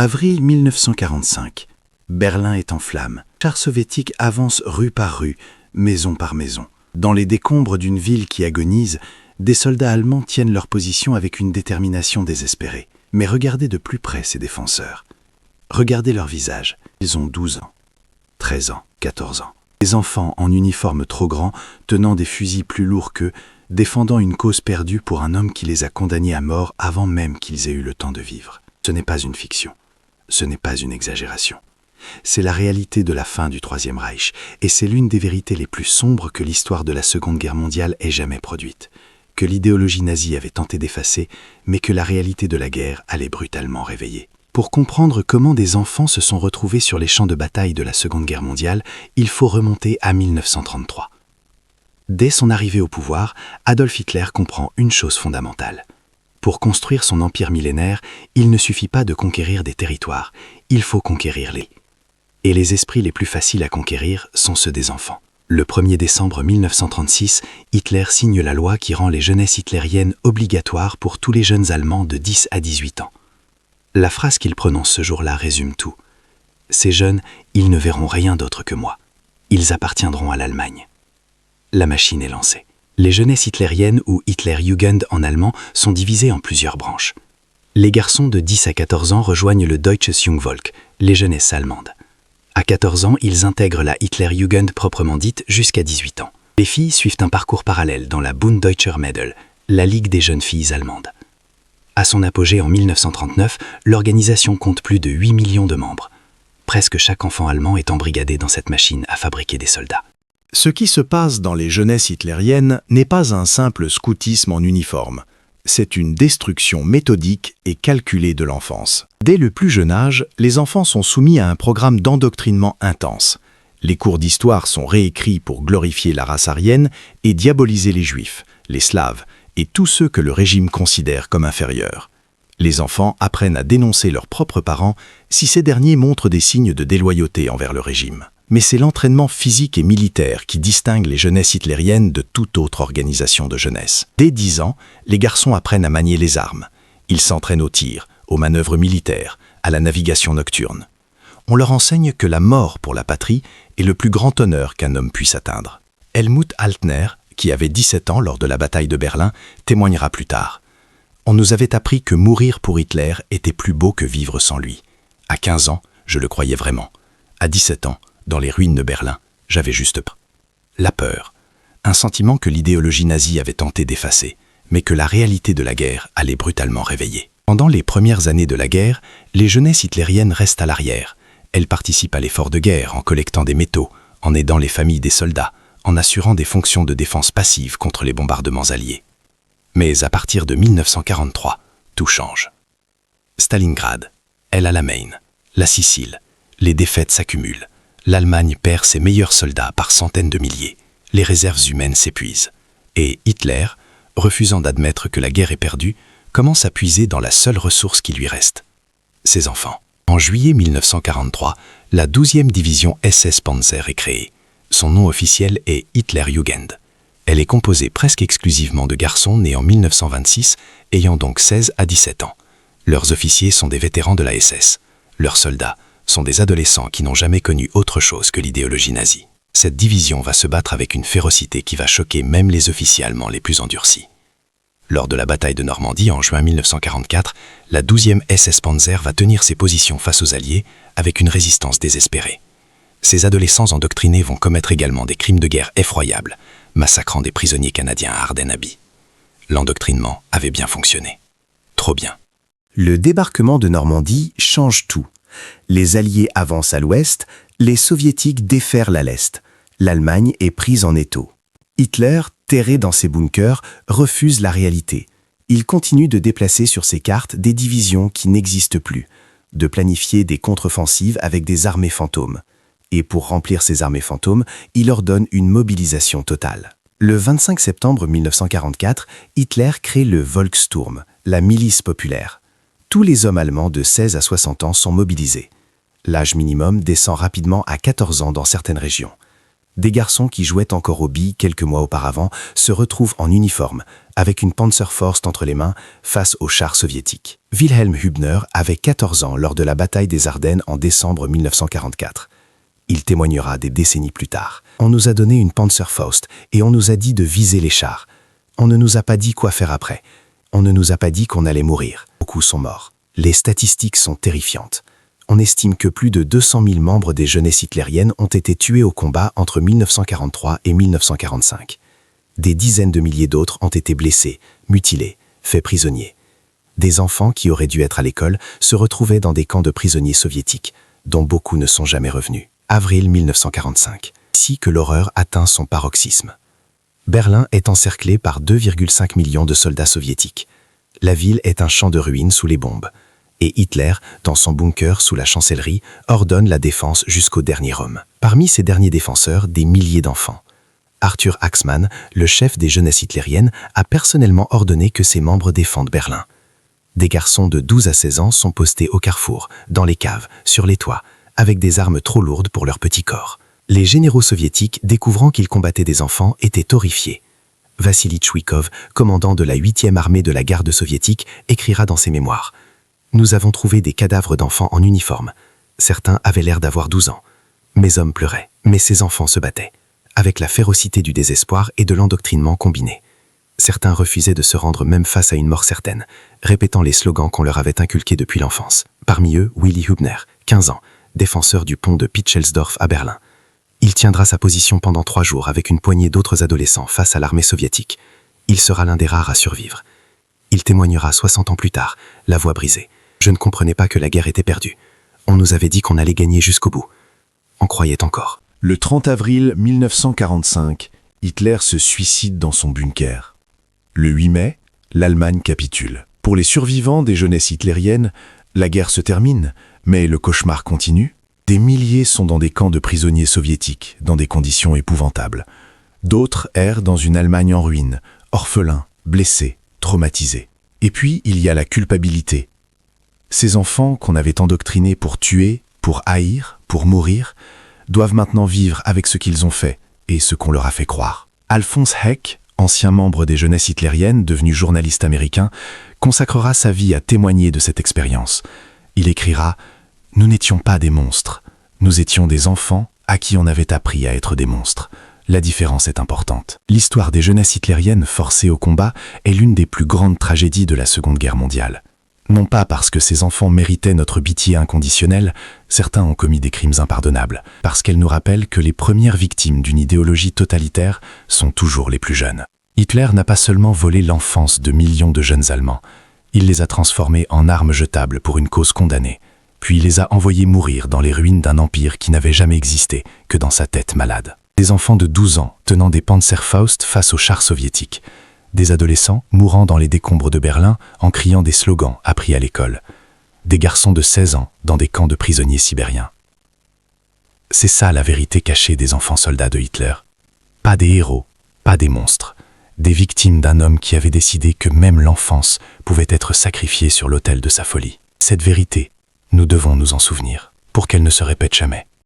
Avril 1945. Berlin est en flammes. Chars soviétiques avancent rue par rue, maison par maison. Dans les décombres d'une ville qui agonise, des soldats allemands tiennent leur position avec une détermination désespérée. Mais regardez de plus près ces défenseurs. Regardez leurs visages. Ils ont 12 ans, 13 ans, 14 ans. Des enfants en uniforme trop grand, tenant des fusils plus lourds qu'eux, défendant une cause perdue pour un homme qui les a condamnés à mort avant même qu'ils aient eu le temps de vivre. Ce n'est pas une fiction. Ce n'est pas une exagération. C'est la réalité de la fin du Troisième Reich, et c'est l'une des vérités les plus sombres que l'histoire de la Seconde Guerre mondiale ait jamais produite, que l'idéologie nazie avait tenté d'effacer, mais que la réalité de la guerre allait brutalement réveiller. Pour comprendre comment des enfants se sont retrouvés sur les champs de bataille de la Seconde Guerre mondiale, il faut remonter à 1933. Dès son arrivée au pouvoir, Adolf Hitler comprend une chose fondamentale. Pour construire son empire millénaire, il ne suffit pas de conquérir des territoires, il faut conquérir les. Et les esprits les plus faciles à conquérir sont ceux des enfants. Le 1er décembre 1936, Hitler signe la loi qui rend les jeunesses hitlériennes obligatoires pour tous les jeunes Allemands de 10 à 18 ans. La phrase qu'il prononce ce jour-là résume tout. Ces jeunes, ils ne verront rien d'autre que moi. Ils appartiendront à l'Allemagne. La machine est lancée. Les jeunesses hitlériennes ou Hitlerjugend en allemand sont divisées en plusieurs branches. Les garçons de 10 à 14 ans rejoignent le Deutsches Jungvolk, les jeunesses allemandes. À 14 ans, ils intègrent la Hitlerjugend proprement dite jusqu'à 18 ans. Les filles suivent un parcours parallèle dans la Bund Deutscher Mädel, la Ligue des jeunes filles allemandes. À son apogée en 1939, l'organisation compte plus de 8 millions de membres. Presque chaque enfant allemand est embrigadé dans cette machine à fabriquer des soldats. Ce qui se passe dans les jeunesses hitlériennes n'est pas un simple scoutisme en uniforme. C'est une destruction méthodique et calculée de l'enfance. Dès le plus jeune âge, les enfants sont soumis à un programme d'endoctrinement intense. Les cours d'histoire sont réécrits pour glorifier la race aryenne et diaboliser les juifs, les slaves et tous ceux que le régime considère comme inférieurs. Les enfants apprennent à dénoncer leurs propres parents si ces derniers montrent des signes de déloyauté envers le régime. Mais c'est l'entraînement physique et militaire qui distingue les jeunesses hitlériennes de toute autre organisation de jeunesse. Dès 10 ans, les garçons apprennent à manier les armes. Ils s'entraînent au tir, aux manœuvres militaires, à la navigation nocturne. On leur enseigne que la mort pour la patrie est le plus grand honneur qu'un homme puisse atteindre. Helmut Altner, qui avait 17 ans lors de la bataille de Berlin, témoignera plus tard. On nous avait appris que mourir pour Hitler était plus beau que vivre sans lui. À 15 ans, je le croyais vraiment. À 17 ans, dans les ruines de Berlin, j'avais juste peur. La peur, un sentiment que l'idéologie nazie avait tenté d'effacer, mais que la réalité de la guerre allait brutalement réveiller. Pendant les premières années de la guerre, les jeunesses hitlériennes restent à l'arrière. Elles participent à l'effort de guerre en collectant des métaux, en aidant les familles des soldats, en assurant des fonctions de défense passive contre les bombardements alliés. Mais à partir de 1943, tout change. Stalingrad, El Alamein, la Sicile, les défaites s'accumulent. L'Allemagne perd ses meilleurs soldats par centaines de milliers. Les réserves humaines s'épuisent. Et Hitler, refusant d'admettre que la guerre est perdue, commence à puiser dans la seule ressource qui lui reste, ses enfants. En juillet 1943, la 12e division SS Panzer est créée. Son nom officiel est Hitlerjugend. Elle est composée presque exclusivement de garçons nés en 1926, ayant donc 16 à 17 ans. Leurs officiers sont des vétérans de la SS. Leurs soldats sont des adolescents qui n'ont jamais connu autre chose que l'idéologie nazie. Cette division va se battre avec une férocité qui va choquer même les officiers allemands les plus endurcis. Lors de la bataille de Normandie en juin 1944, la 12e SS Panzer va tenir ses positions face aux Alliés avec une résistance désespérée. Ces adolescents endoctrinés vont commettre également des crimes de guerre effroyables, massacrant des prisonniers canadiens à Ardennes-Abbey. L'endoctrinement avait bien fonctionné. Trop bien. Le débarquement de Normandie change tout. Les Alliés avancent à l'ouest, les Soviétiques déferlent à l'est. L'Allemagne est prise en étau. Hitler, terré dans ses bunkers, refuse la réalité. Il continue de déplacer sur ses cartes des divisions qui n'existent plus, de planifier des contre-offensives avec des armées fantômes. Et pour remplir ces armées fantômes, il ordonne une mobilisation totale. Le 25 septembre 1944, Hitler crée le Volkssturm, la milice populaire. Tous les hommes allemands de 16 à 60 ans sont mobilisés. L'âge minimum descend rapidement à 14 ans dans certaines régions. Des garçons qui jouaient encore aux billes quelques mois auparavant se retrouvent en uniforme, avec une Panzerfaust entre les mains, face aux chars soviétiques. Wilhelm Hübner avait 14 ans lors de la bataille des Ardennes en décembre 1944. Il témoignera des décennies plus tard. On nous a donné une Panzerfaust et on nous a dit de viser les chars. On ne nous a pas dit quoi faire après. On ne nous a pas dit qu'on allait mourir. Beaucoup sont morts. Les statistiques sont terrifiantes. On estime que plus de 200 000 membres des jeunesses hitlériennes ont été tués au combat entre 1943 et 1945. Des dizaines de milliers d'autres ont été blessés, mutilés, faits prisonniers. Des enfants qui auraient dû être à l'école se retrouvaient dans des camps de prisonniers soviétiques, dont beaucoup ne sont jamais revenus. Avril 1945. Ici que l'horreur atteint son paroxysme. Berlin est encerclée par 2,5 millions de soldats soviétiques. La ville est un champ de ruines sous les bombes. Et Hitler, dans son bunker sous la chancellerie, ordonne la défense jusqu'au dernier homme. Parmi ces derniers défenseurs, des milliers d'enfants. Arthur Axmann, le chef des jeunesses hitlériennes, a personnellement ordonné que ses membres défendent Berlin. Des garçons de 12 à 16 ans sont postés au carrefour, dans les caves, sur les toits, avec des armes trop lourdes pour leur petit corps. Les généraux soviétiques, découvrant qu'ils combattaient des enfants, étaient horrifiés. Vassili Tchouikov, commandant de la 8e armée de la garde soviétique, écrira dans ses mémoires « Nous avons trouvé des cadavres d'enfants en uniforme. Certains avaient l'air d'avoir 12 ans. Mes hommes pleuraient, mais ces enfants se battaient, avec la férocité du désespoir et de l'endoctrinement combiné. Certains refusaient de se rendre même face à une mort certaine, répétant les slogans qu'on leur avait inculqués depuis l'enfance. Parmi eux, Willy Hübner, 15 ans, défenseur du pont de Pichelsdorf à Berlin. Il tiendra sa position pendant 3 jours avec une poignée d'autres adolescents face à l'armée soviétique. Il sera l'un des rares à survivre. Il témoignera 60 ans plus tard, la voix brisée. Je ne comprenais pas que la guerre était perdue. On nous avait dit qu'on allait gagner jusqu'au bout. On croyait encore. Le 30 avril 1945, Hitler se suicide dans son bunker. Le 8 mai, l'Allemagne capitule. Pour les survivants des jeunesses hitlériennes, la guerre se termine, mais le cauchemar continue. Des milliers sont dans des camps de prisonniers soviétiques, dans des conditions épouvantables. D'autres errent dans une Allemagne en ruine, orphelins, blessés, traumatisés. Et puis, il y a la culpabilité. Ces enfants qu'on avait endoctrinés pour tuer, pour haïr, pour mourir, doivent maintenant vivre avec ce qu'ils ont fait et ce qu'on leur a fait croire. Alphonse Heck, ancien membre des jeunesses hitlériennes, devenu journaliste américain, consacrera sa vie à témoigner de cette expérience. Il écrira « Nous n'étions pas des monstres. Nous étions des enfants à qui on avait appris à être des monstres. La différence est importante. » L'histoire des jeunesses hitlériennes forcées au combat est l'une des plus grandes tragédies de la Seconde Guerre mondiale. Non pas parce que ces enfants méritaient notre pitié inconditionnelle, certains ont commis des crimes impardonnables, parce qu'elles nous rappellent que les premières victimes d'une idéologie totalitaire sont toujours les plus jeunes. Hitler n'a pas seulement volé l'enfance de millions de jeunes Allemands, il les a transformés en armes jetables pour une cause condamnée, puis il les a envoyés mourir dans les ruines d'un empire qui n'avait jamais existé que dans sa tête malade. Des enfants de 12 ans tenant des Panzerfaust face aux chars soviétiques, des adolescents mourant dans les décombres de Berlin en criant des slogans appris à l'école, des garçons de 16 ans dans des camps de prisonniers sibériens. C'est ça la vérité cachée des enfants soldats de Hitler. Pas des héros, pas des monstres, des victimes d'un homme qui avait décidé que même l'enfance pouvait être sacrifiée sur l'autel de sa folie. Cette vérité, nous devons nous en souvenir, pour qu'elle ne se répète jamais.